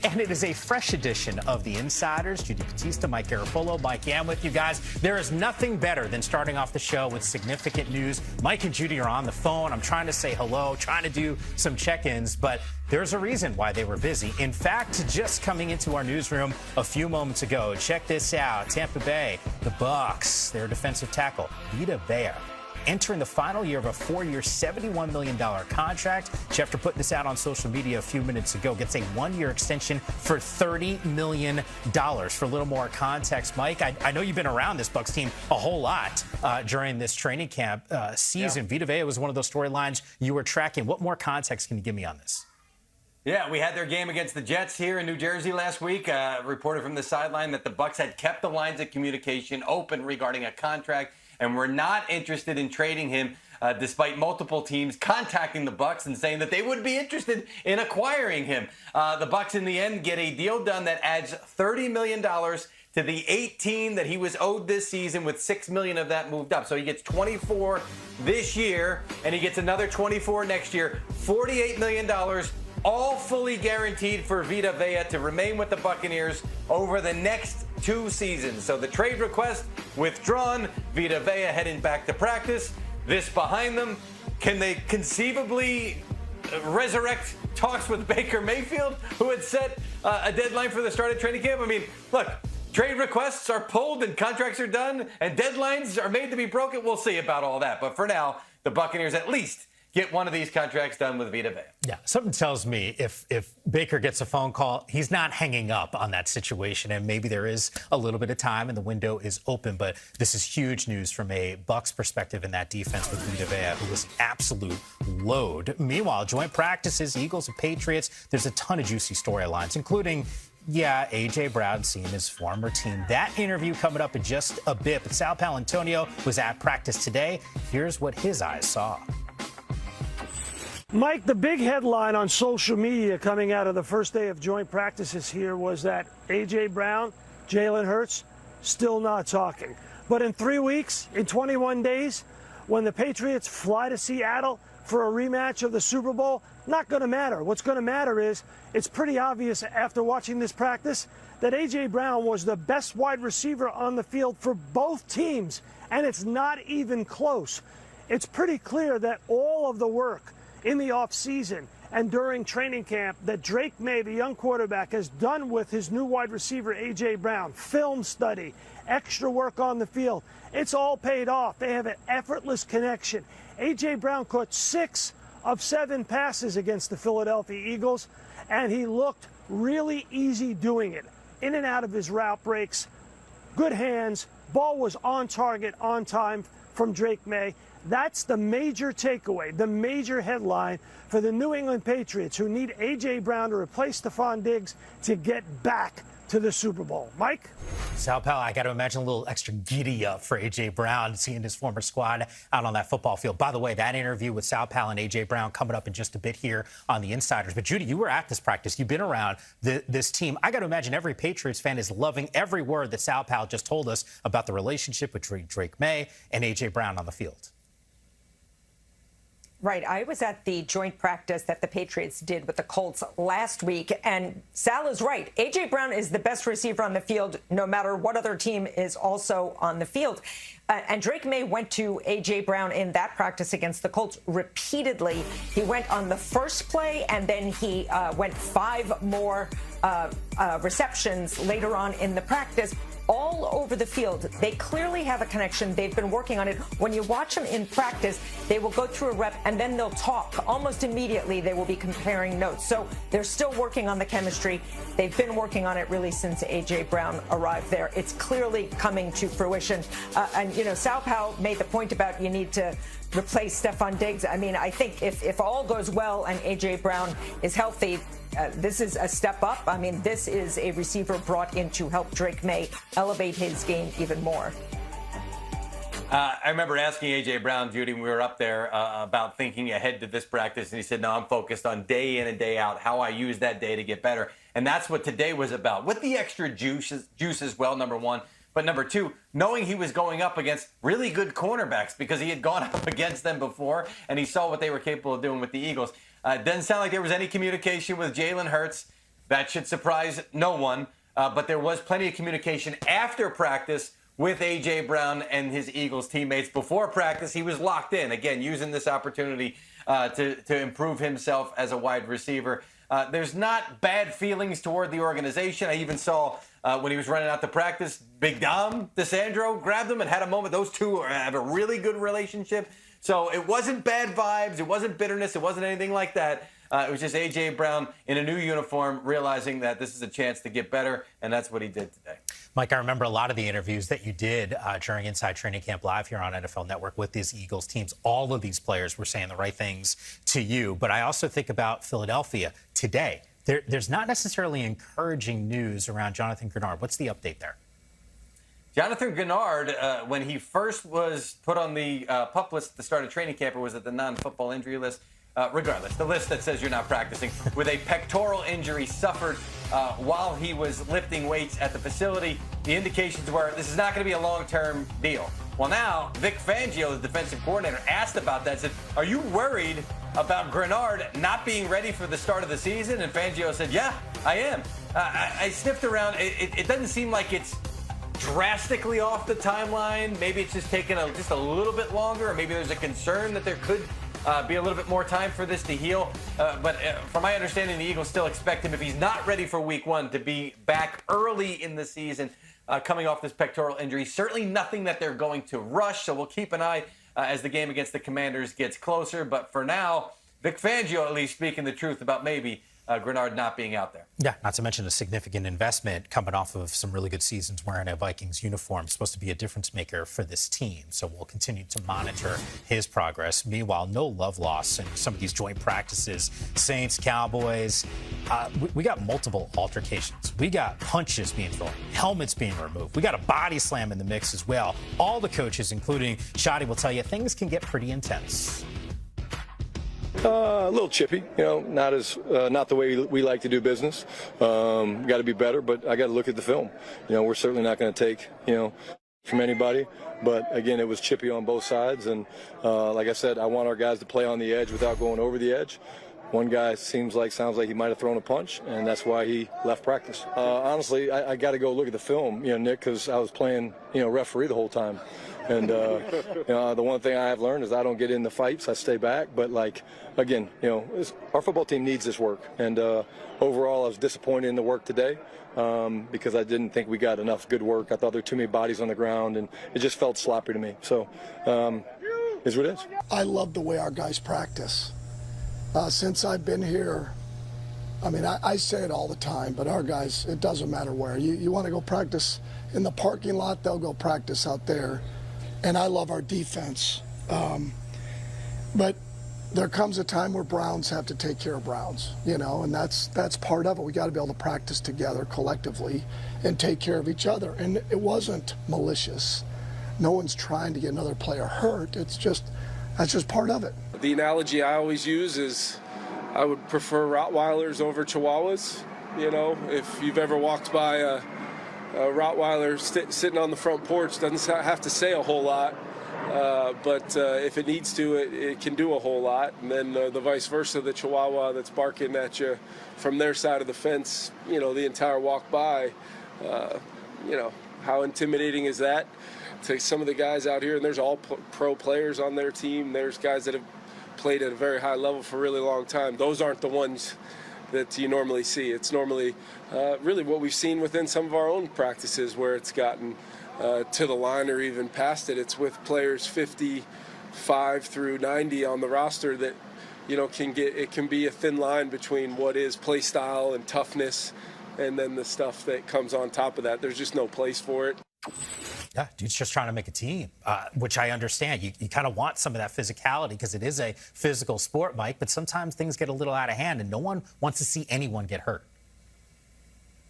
And it is a fresh edition of The Insiders. Judy Battista, Mike Garafolo, Mike Yam with you guys. There is nothing better than starting off the show with significant news. Mike and Judy are on the phone. I'm trying to say hello, trying to do some check-ins, but there's a reason why they were busy. In fact, just coming into our newsroom a few moments ago, check this out. Tampa Bay, the Bucs, their defensive tackle, Vita Vea, entering the final year of a 4-year, $71 million contract. After putting this out on social media a few minutes ago, gets a 1-year extension for $30 million. For a little more context, Mike, I know you've been around this Bucs team a whole lot during this training camp season. Yeah. Vita Vea was one of those storylines you were tracking. What more context can you give me on this? Yeah, we had their game against the Jets here in New Jersey last week. Reported from the sideline that the Bucs had kept the lines of communication open regarding a contract and were not interested in trading him, despite multiple teams contacting the Bucs and saying that they would be interested in acquiring him. The Bucs, in the end, get a deal done that adds $30 million to the $18 that he was owed this season, with $6 million of that moved up. So he gets $24 this year, and he gets another $24 next year. $48 million, all fully guaranteed for Vita Vea to remain with the Buccaneers over the next 2 seasons. So the trade request withdrawn, Vita Vea heading back to practice. This behind them. Can they conceivably resurrect talks with Baker Mayfield, who had set a deadline for the start of training camp? I mean, look, trade requests are pulled and contracts are done and deadlines are made to be broken. We'll see about all that. But for now, the Buccaneers at least get one of these contracts done with Vita Vea. Yeah, something tells me if Baker gets a phone call, he's not hanging up on that situation, and maybe there is a little bit of time and the window is open. But this is huge news from a Bucs perspective in that defense with Vita Vea, who was an absolute load. Meanwhile, joint practices, Eagles and Patriots, there's a ton of juicy storylines, including, yeah, A.J. Brown seeing his former team. That interview coming up in just a bit. But Sal Paolantonio was at practice today. Here's what his eyes saw. Mike, the big headline on social media coming out of the first day of joint practices here was that A.J. Brown, Jalen Hurts, still not talking. But in 3 weeks, in 21 days, when the Patriots fly to Seattle for a rematch of the Super Bowl, not going to matter. What's going to matter is it's pretty obvious after watching this practice that A.J. Brown was the best wide receiver on the field for both teams, and it's not even close. It's pretty clear that all of the work in the offseason and during training camp that Drake May, the young quarterback, has done with his new wide receiver, A.J. Brown, film study, extra work on the field, it's all paid off. They have an effortless connection. A.J. Brown caught 6 of 7 passes against the Philadelphia Eagles, and he looked really easy doing it. In and out of his route breaks, good hands, ball was on target, on time from Drake May. That's the major takeaway, the major headline for the New England Patriots, who need A.J. Brown to replace Stephon Diggs to get back to the Super Bowl. Mike? Sal Pal, I got to imagine a little extra giddy up for A.J. Brown, seeing his former squad out on that football field. By the way, that interview with Sal Pal and A.J. Brown coming up in just a bit here on the Insiders. But, Judy, you were at this practice. You've been around this team. I got to imagine every Patriots fan is loving every word that Sal Pal just told us about the relationship between Drake May and A.J. Brown on the field. Right. I was at the joint practice that the Patriots did with the Colts last week, and Sal is right. A.J. Brown is the best receiver on the field, no matter what other team is also on the field. And Drake May went to A.J. Brown in that practice against the Colts repeatedly. He went on the first play, and then he went 5 more receptions later on in the practice. All over the field. They clearly have a connection. They've been working on it. When you watch them in practice, they will go through a rep and then they'll talk. Almost immediately, they will be comparing notes. So they're still working on the chemistry. They've been working on it really since A.J. Brown arrived there. It's clearly coming to fruition. And, you know, Sal Pal made the point about you need to replace Stephon Diggs. I mean, I think if all goes well and A.J. Brown is healthy, this is a step up. I mean, this is a receiver brought in to help Drake May elevate his game even more. I remember asking A.J. Brown, Judy, when we were up there about thinking ahead to this practice, and he said, no, I'm focused on day in and day out, how I use that day to get better. And that's what today was about, with the extra juice as well, number one. But number two, knowing he was going up against really good cornerbacks because he had gone up against them before, and he saw what they were capable of doing with the Eagles. Doesn't sound like there was any communication with Jalen Hurts. That should surprise no one. But there was plenty of communication after practice with A.J. Brown and his Eagles teammates. Before practice, he was locked in, again, using this opportunity to improve himself as a wide receiver. There's not bad feelings toward the organization. I even saw when he was running out to practice, Big Dom DeSandro grabbed him and had a moment. Those two have a really good relationship. So it wasn't bad vibes. It wasn't bitterness. It wasn't anything like that. It was just A.J. Brown in a new uniform realizing that this is a chance to get better, and that's what he did today. Mike, I remember a lot of the interviews that you did during Inside Training Camp Live here on NFL Network with these Eagles teams. All of these players were saying the right things to you. But I also think about Philadelphia today. There's not necessarily encouraging news around Jonathan Grenard. What's the update there? Jonathan Grenard, when he first was put on the PUP list at the start of training camp, or was it the non-football injury list? Regardless, the list that says you're not practicing, with a pectoral injury suffered while he was lifting weights at the facility. The indications were this is not going to be a long-term deal. Well, now, Vic Fangio, the defensive coordinator, asked about that, said, are you worried about Grenard not being ready for the start of the season? And Fangio said, yeah, I am. I sniffed around. It doesn't seem like it's drastically off the timeline. Maybe it's just taking just a little bit longer, or maybe there's a concern that there could be a little bit more time for this to heal. But from my understanding, the Eagles still expect him, if he's not ready for week 1, to be back early in the season coming off this pectoral injury. Certainly nothing that they're going to rush, so we'll keep an eye as the game against the Commanders gets closer. But for now, Vic Fangio at least speaking the truth about maybe Grenard not being out there. Yeah, not to mention a significant investment coming off of some really good seasons wearing a Vikings uniform. Supposed to be a difference maker for this team. So we'll continue to monitor his progress. Meanwhile, no love loss in some of these joint practices. Saints, Cowboys, we got multiple altercations. We got punches being thrown, helmets being removed. We got a body slam in the mix as well. All the coaches, including Shedeur, will tell you things can get pretty intense. A little chippy, not the way we like to do business. Got to be better, but I got to look at the film. We're certainly not going to take, from anybody. But again, it was chippy on both sides, and like I said, I want our guys to play on the edge without going over the edge. One guy sounds like he might have thrown a punch, and that's why he left practice. Honestly, I got to go look at the film, Nick, because I was playing, referee the whole time. And, the one thing I have learned is I don't get in the fights. I stay back. But, again, our football team needs this work. And overall, I was disappointed in the work today because I didn't think we got enough good work. I thought there were too many bodies on the ground, and it just felt sloppy to me. So, is what it is. I love the way our guys practice. Since I've been here, I say it all the time, but our guys, it doesn't matter where. You want to go practice in the parking lot, they'll go practice out there. And I love our defense. But there comes a time where Browns have to take care of Browns, and that's part of it. We got to be able to practice together collectively and take care of each other. And it wasn't malicious. No one's trying to get another player hurt. That's just part of it. The analogy I always use is I would prefer Rottweilers over Chihuahuas. If you've ever walked by a Rottweiler sitting on the front porch, doesn't have to say a whole lot, but if it needs to, it can do a whole lot. And then the vice versa, the Chihuahua that's barking at you from their side of the fence, the entire walk by, how intimidating is that to some of the guys out here? And there's all pro players on their team. There's guys that have played at a very high level for a really long time. Those aren't the ones that you normally see. It's normally really what we've seen within some of our own practices where it's gotten to the line or even past it. It's with players 55 through 90 on the roster that, it can be a thin line between what is play style and toughness and then the stuff that comes on top of that. There's just no place for it. Yeah, dude's just trying to make a team, which I understand. You kind of want some of that physicality because it is a physical sport, Mike, but sometimes things get a little out of hand and no one wants to see anyone get hurt.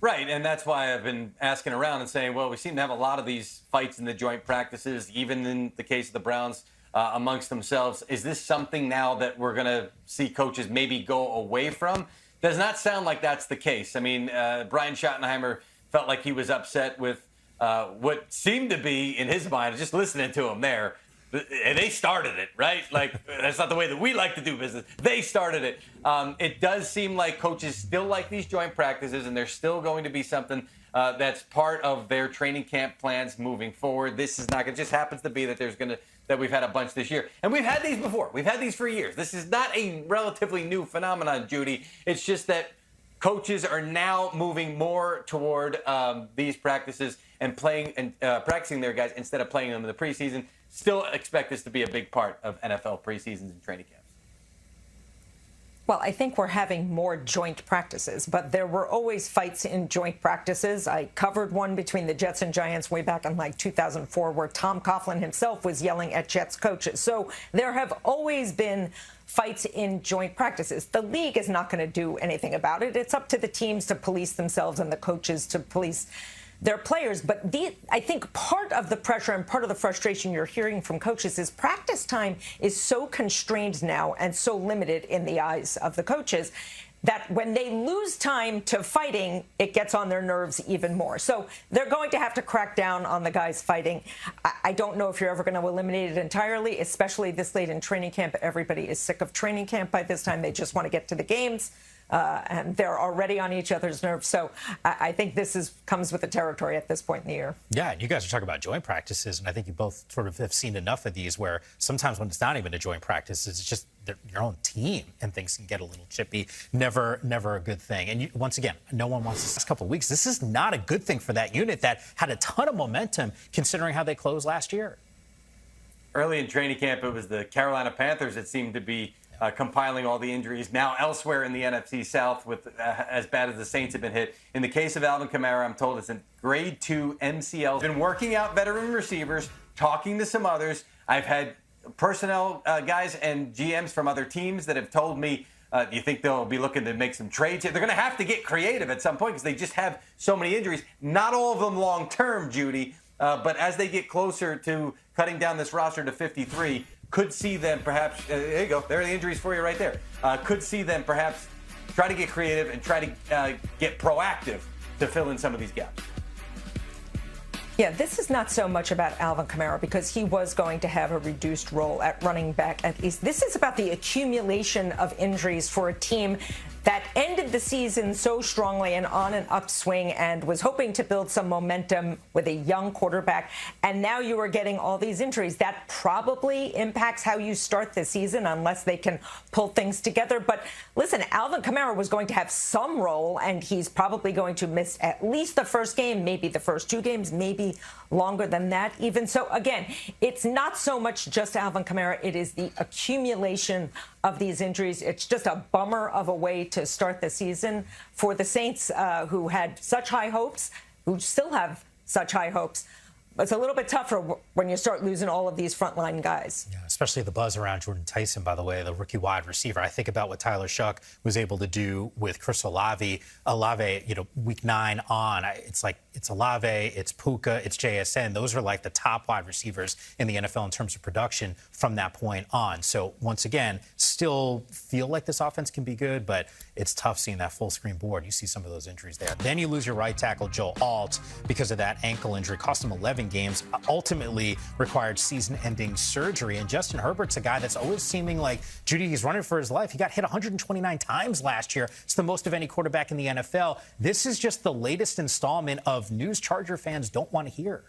Right, and that's why I've been asking around and saying, well, we seem to have a lot of these fights in the joint practices, even in the case of the Browns amongst themselves. Is this something now that we're going to see coaches maybe go away from? Does not sound like that's the case. Brian Schottenheimer felt like he was upset with what seemed to be, in his mind, just listening to him there, They started it, right? Like, that's not the way that we like to do business. They started it. It does seem like coaches still like these joint practices, and there's still going to be something that's part of their training camp plans moving forward. This is not going to just happens to be that that we've had a bunch this year. And we've had these before. We've had these for years. This is not a relatively new phenomenon, Judy. It's just that coaches are now moving more toward these practices and playing and practicing their guys instead of playing them in the preseason. Still expect this to be a big part of NFL preseasons and training camps. Well, I think we're having more joint practices, but there were always fights in joint practices. I covered one between the Jets and Giants way back in like 2004 where Tom Coughlin himself was yelling at Jets coaches. So there have always been fights in joint practices. The league is not going to do anything about it. It's up to the teams to police themselves and the coaches to police their players. But I think part of the pressure and part of the frustration you're hearing from coaches is practice time is so constrained now and so limited in the eyes of the coaches that when they lose time to fighting, it gets on their nerves even more. So they're going to have to crack down on the guys fighting. I don't know if you're ever going to eliminate it entirely, especially this late in training camp. Everybody is sick of training camp by this time. They just want to get to the games. And they're already on each other's nerves. So I think this comes with the territory at this point in the year. Yeah, and you guys are talking about joint practices, and I think you both sort of have seen enough of these where sometimes when it's not even a joint practice, it's just your own team, and things can get a little chippy. Never a good thing. And once again, no one wants this last couple of weeks. This is not a good thing for that unit that had a ton of momentum considering how they closed last year. Early in training camp, it was the Carolina Panthers that seemed to be compiling all the injuries. Now elsewhere in the NFC South, with as bad as the Saints have been hit. In the case of Alvin Kamara, I'm told it's a grade 2 MCL. Been working out veteran receivers, talking to some others. I've had personnel guys and GMs from other teams that have told me, do you think they'll be looking to make some trades? They're going to have to get creative at some point because they just have so many injuries. Not all of them long term, Judy, but as they get closer to cutting down this roster to 53, could see them perhaps, there you go, there are the injuries for you right there. Could see them perhaps try to get creative and try to get proactive to fill in some of these gaps. Yeah, this is not so much about Alvin Kamara because he was going to have a reduced role at running back at least. This is about the accumulation of injuries for a team that ended the season so strongly and on an upswing and was hoping to build some momentum with a young quarterback. And now you are getting all these injuries. That probably impacts how you start the season unless they can pull things together. But listen, Alvin Kamara was going to have some role, and he's probably going to miss at least the first game, maybe the first 2 games, maybe longer than that even. So, again, it's not so much just Alvin Kamara. It is the accumulation of these injuries. It's just a bummer of a way to start the season for the Saints, who had such high hopes, who still have such high hopes. It's a little bit tougher when you start losing all of these frontline guys. Yeah, especially the buzz around Jordan Tyson, by the way, the rookie wide receiver. I think about what Tyler Shuck was able to do with Chris Olave. Olave, week 9 on, it's Olave, it's Puka, it's JSN. Those are like the top wide receivers in the NFL in terms of production from that point on. So once again, still feel like this offense can be good, but it's tough seeing that full screen board. You see some of those injuries there. Then you lose your right tackle, Joe Alt, because of that ankle injury. Cost him 11 games, ultimately required season-ending surgery. And Justin Herbert's a guy that's always seeming like, Judy, he's running for his life. He got hit 129 times last year. It's the most of any quarterback in the NFL. This is just the latest installment of news Charger fans don't want to hear.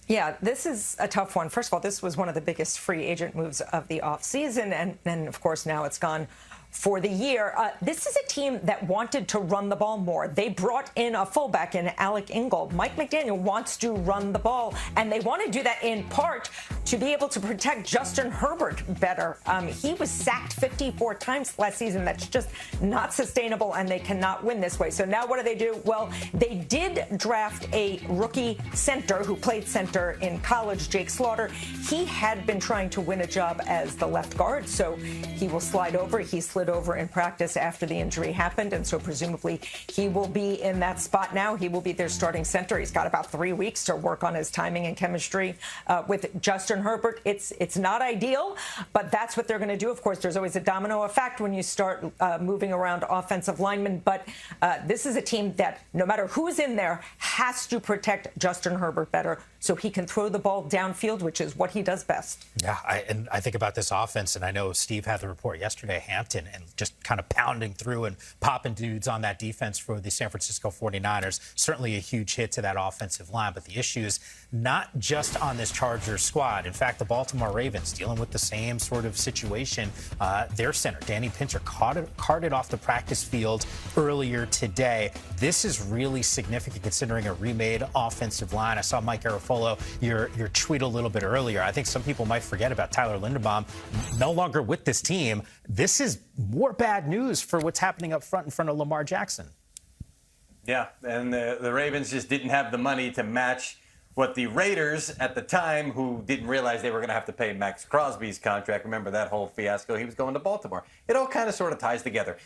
Yeah, this is a tough one. First of all, this was one of the biggest free agent moves of the offseason. And then, of course, now it's gone for the year. This is a team that wanted to run the ball more. They brought in a fullback in Alec Ingold. Mike McDaniel wants to run the ball, and they want to do that in part to be able to protect Justin Herbert better. He was sacked 54 times last season. That's just not sustainable, and they cannot win this way. So now what do? Well, they did draft a rookie center who played center in college, Jake Slaughter. He had been trying to win a job as the left guard, so he will slide over. He slid over in practice after the injury happened, and so presumably he will be in that spot now. He will be their starting center. He's got about 3 weeks to work on his timing and chemistry with Justin Herbert. It's not ideal, but that's what they're going to do. Of course, there's always a domino effect when you start moving around offensive linemen, but this is a team that, no matter who's in there, has to protect Justin Herbert better. so he can throw the ball downfield, which is what he does best. Yeah, I think about this offense, and I know Steve had the report yesterday, Hampton, and just kind of pounding through and popping dudes on that defense for the San Francisco 49ers. Certainly a huge hit to that offensive line, but the issue is not just on this Chargers squad. In fact, the Baltimore Ravens dealing with the same sort of situation. Their center, Danny Pinter, carted off the practice field earlier today. This is really significant considering a remade offensive line. I saw Mike Garafolo, your tweet a little bit earlier. I think some people might forget about Tyler Linderbaum no longer with this team. This is more bad news for what's happening up front in front of Lamar Jackson. Yeah, and the Ravens just didn't have the money to match what the Raiders at the time, who didn't realize they were going to have to pay Max Crosby's contract. Remember that whole fiasco? He was going to Baltimore. It all kind of sort of ties together.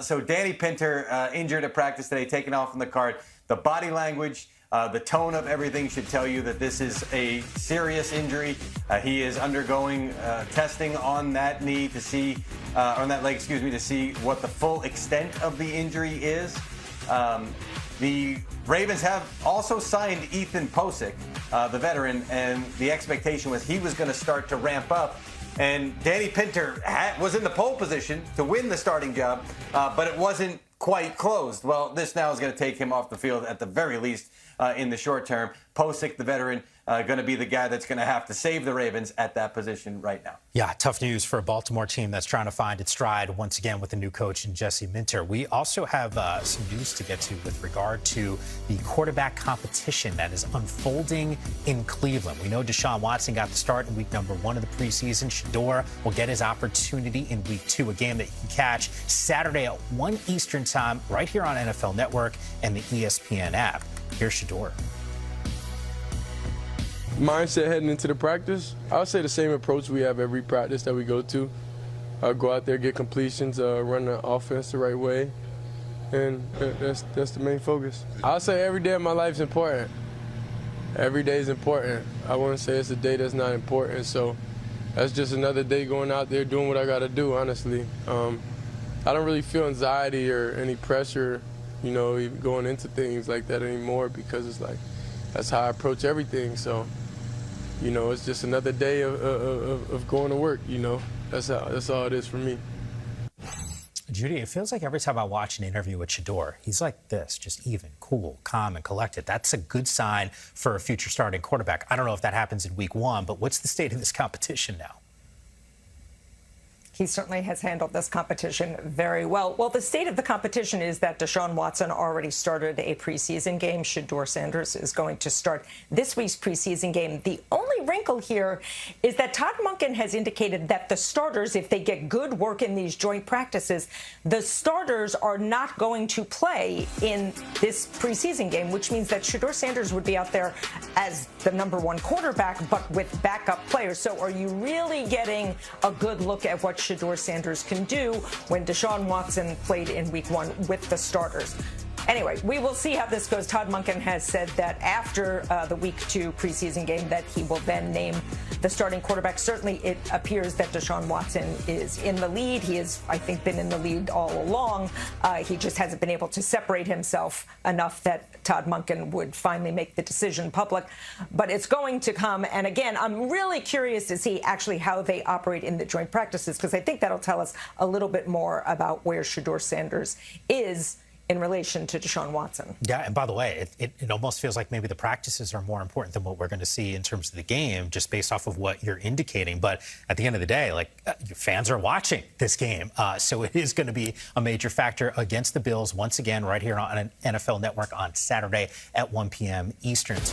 So Danny Pinter injured at practice today, taken off from the card. The body language, the tone of everything should tell you that this is a serious injury. He is undergoing testing on that knee to see, on that leg, excuse me, to see what the full extent of the injury is. The Ravens have also signed Ethan Posick, the veteran, and the expectation was he was going to start to ramp up. And Danny Pinter was in the pole position to win the starting job, but it wasn't quite closed. Well, this now is going to take him off the field at the very least in the short term. Posick, the veteran, going to be the guy that's going to have to save the Ravens at that position right now. Yeah, tough news for a Baltimore team that's trying to find its stride once again with a new coach in Jesse Minter. We also have some news to get to with regard to the quarterback competition that is unfolding in Cleveland. We know Deshaun Watson got the start in week number 1 of the preseason. Shedeur will get his opportunity in week 2, a game that you can catch Saturday at 1 Eastern time right here on NFL Network and the ESPN app. Here's Shedeur. Mindset heading into the practice, I would say the same approach we have every practice that we go to. Go out there, get completions, run the offense the right way, and that's the main focus. I would say every day of my life is important. Every day is important. I wouldn't say it's a day that's not important, so that's just another day going out there doing what I got to do, honestly. I don't really feel anxiety or any pressure, you know, even going into things like that anymore, because it's like that's how I approach everything. So, you know, it's just another day of going to work, you know. That's all it is for me. Judy, it feels like every time I watch an interview with Shedeur, he's like this, just even, cool, calm, and collected. That's a good sign for a future starting quarterback. I don't know if that happens in week 1, but what's the state of this competition now? He certainly has handled this competition very well. Well, the state of the competition is that Deshaun Watson already started a preseason game. Shedeur Sanders is going to start this week's preseason game. The only wrinkle here is that Todd Monken has indicated that the starters, if they get good work in these joint practices, the starters are not going to play in this preseason game, which means that Shedeur Sanders would be out there as the #1 quarterback, but with backup players. So are you really getting a good look at what Shedeur Sanders can do when Deshaun Watson played in week 1 with the starters? Anyway, we will see how this goes. Todd Monken has said that after the week 2 preseason game that he will then name the starting quarterback. Certainly it appears that Deshaun Watson is in the lead. He has, I think, been in the lead all along. He just hasn't been able to separate himself enough that Todd Monken would finally make the decision public. But it's going to come. And again, I'm really curious to see actually how they operate in the joint practices, because I think that'll tell us a little bit more about where Shedeur Sanders is in relation to Deshaun Watson. Yeah, and by the way, it almost feels like maybe the practices are more important than what we're going to see in terms of the game, just based off of what you're indicating. But at the end of the day, like, fans are watching this game. So it is going to be a major factor against the Bills once again right here on NFL Network on Saturday at 1 p.m. Eastern time.